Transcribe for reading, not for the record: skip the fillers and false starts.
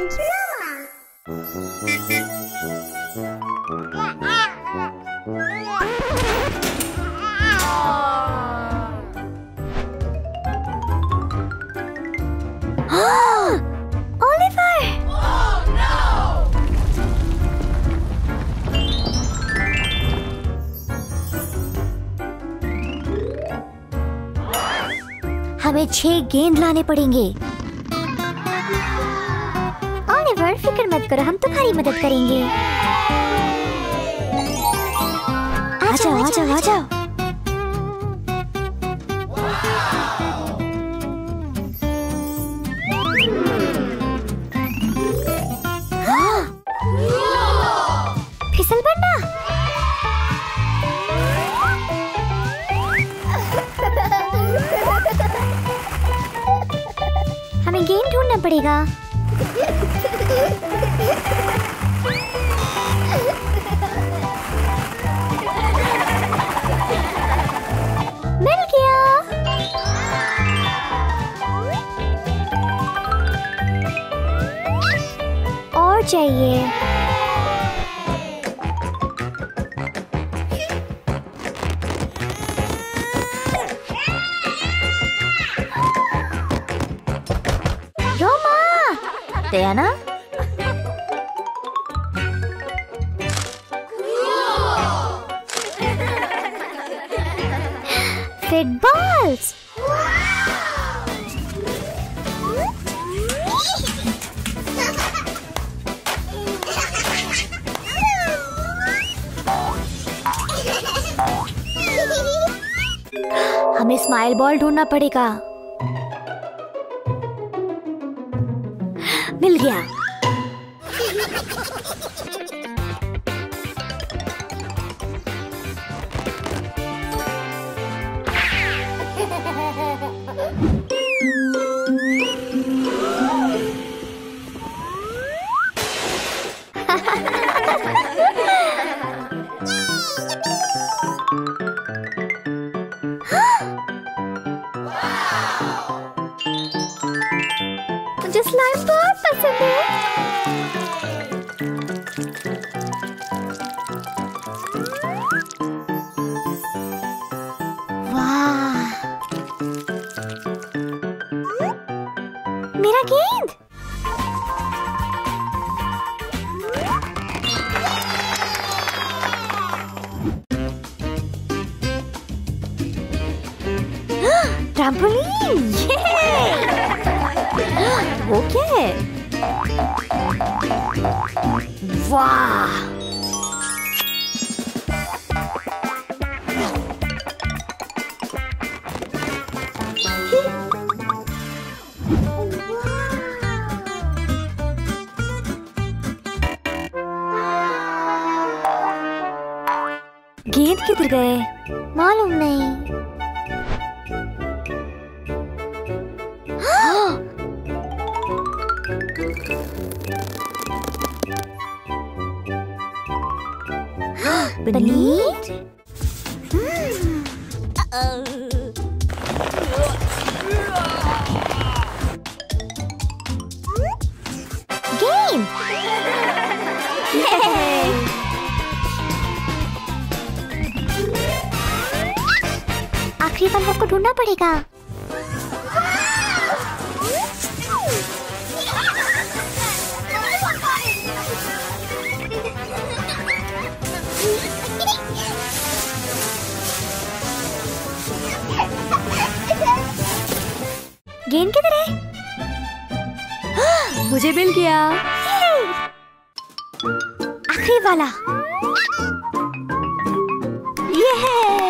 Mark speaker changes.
Speaker 1: Oliver! हमें 6 गेंद लाने पड़ेंगे। ओलिवर, फिक्र मत करो, हम तुम्हारी मदद करेंगे। आ जाओ, आ जाओ, आ जाओ। फिसल पड़ना। हमें गेंद ढूंढना पड़ेगा। मिल गया। और चाहिए। रोमा! ड्याना? Footballs! हमें स्माइल बॉल ढूंढना पड़ेगा। मिल गया। मुझे स्लाइम बहुत पसंद है। वाह! मेरा गेंद। ट्रैम्पोलिन! वो क्या है? वाह! गेंद किधर गए? मालूम नहीं। पनीर? गेंद! आखिरी बल आपको ढूंढना पड़ेगा। गेंद किधर है? मुझे मिल गया। आखिरी वाला। ये है।